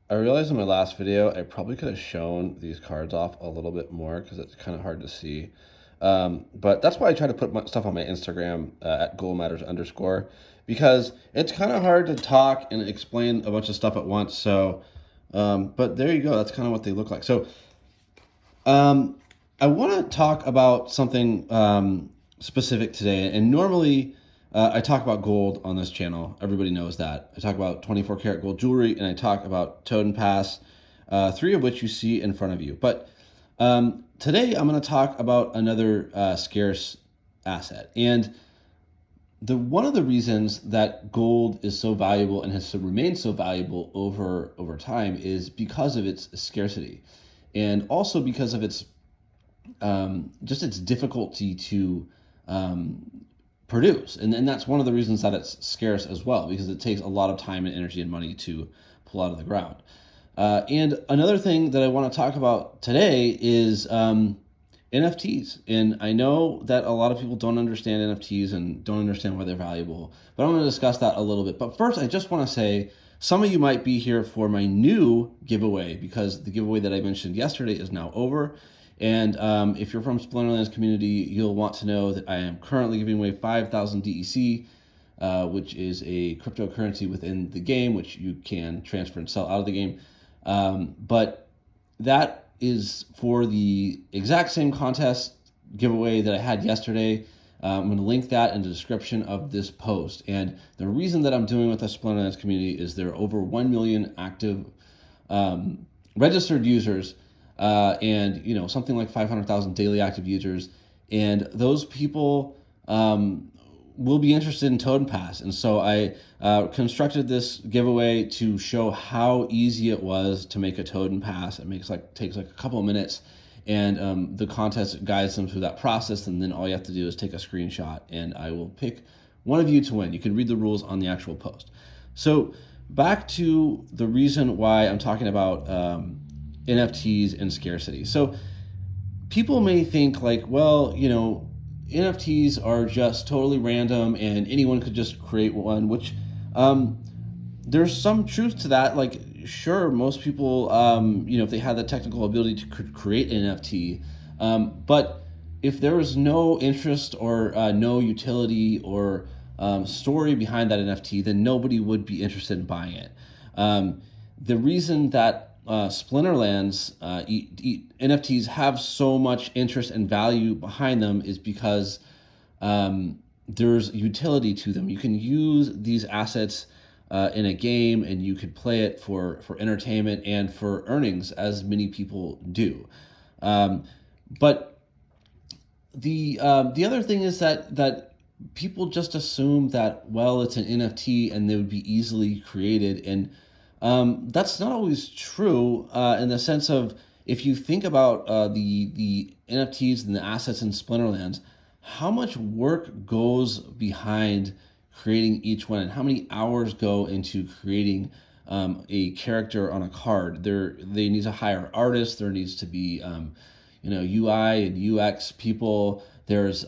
I realized in my last video, I probably could have shown these cards off a little bit more because it's kind of hard to see. But that's why I try to put my stuff on my Instagram at goalmatters_, because it's kind of hard to talk and explain a bunch of stuff at once. So, but there you go. That's kind of what they look like. So, I want to talk about something specific today. And normally, I talk about gold on this channel. Everybody knows that. I talk about 24 karat gold jewelry, and I talk about Totenpass, three of which you see in front of you. But today, I'm going to talk about another scarce asset. And one of the reasons that gold is so valuable and has remained so valuable over time is because of its scarcity, and also because of its just its difficulty to produce. And that's one of the reasons that it's scarce as well, because it takes a lot of time and energy and money to pull out of the ground. And another thing that I want to talk about today is NFTs. And I know that a lot of people don't understand NFTs and don't understand why they're valuable, but I'm going to discuss that a little bit. But first, I just want to say some of you might be here for my new giveaway, because the giveaway that I mentioned yesterday is now over. And if you're from Splinterlands community, you'll want to know that I am currently giving away 5,000 DEC, which is a cryptocurrency within the game, which you can transfer and sell out of the game. But that is for the exact same contest giveaway that I had yesterday. I'm going to link that in the description of this post. And the reason that I'm doing with the Splinterlands community is there are over 1 million active registered users, and something like 500,000 daily active users, and those people will be interested in Totenpass. And so I constructed this giveaway to show how easy it was to make a Totenpass. It takes like a couple of minutes, and the contest guides them through that process, and then all you have to do is take a screenshot, and I will pick one of you to win. You can read the rules on the actual post. So back to the reason why I'm talking about NFTs and scarcity. So people may think like, well, NFTs are just totally random and anyone could just create one, which there's some truth to that. Like, sure, most people, if they had the technical ability to create an NFT, but if there was no interest or no utility or story behind that NFT, then nobody would be interested in buying it. The reason that Splinterlands NFTs have so much interest and value behind them is because there's utility to them. You can use these assets in a game, and you could play it for entertainment and for earnings, as many people do. But the other thing is that people just assume that, well, it's an NFT and they would be easily created, and that's not always true in the sense of, if you think about the NFTs and the assets in Splinterlands, how much work goes behind creating each one, and how many hours go into creating a character on a card. They need to hire artists. There needs to be UI and UX people. There's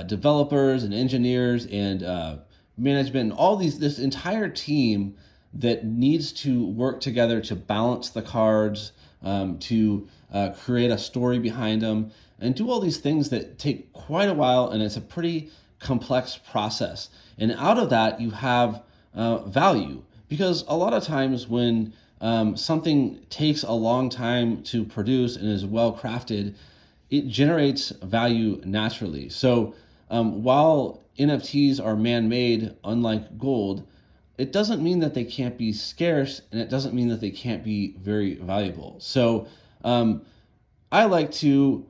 developers and engineers and management, and all this entire team that needs to work together to balance the cards, to create a story behind them, and do all these things that take quite a while, and it's a pretty complex process. And out of that, you have value, because a lot of times when something takes a long time to produce and is well crafted, it generates value naturally. So while NFTs are man-made, unlike gold, it doesn't mean that they can't be scarce, and it doesn't mean that they can't be very valuable. So I like to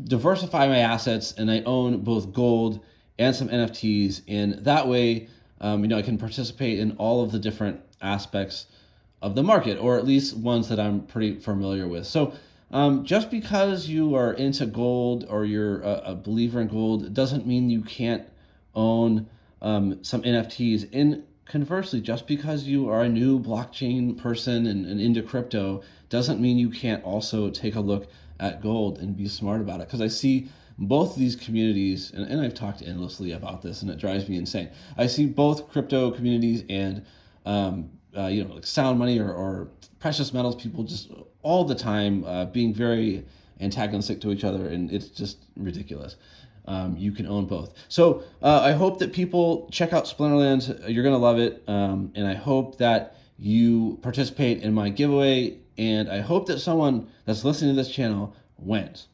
diversify my assets, and I own both gold and some NFTs, and that way I can participate in all of the different aspects of the market, or at least ones that I'm pretty familiar with. So just because you are into gold or you're a believer in gold doesn't mean you can't own some NFTs. And conversely, just because you are a new blockchain person and into crypto doesn't mean you can't also take a look at gold and be smart about it. Because I see both of these communities, and I've talked endlessly about this, and it drives me insane. I see both crypto communities and like sound money or precious metals, people just all the time being very antagonistic to each other, and it's just ridiculous. You can own both. So I hope that people check out Splinterlands. You're going to love it. And I hope that you participate in my giveaway. And I hope that someone that's listening to this channel wins.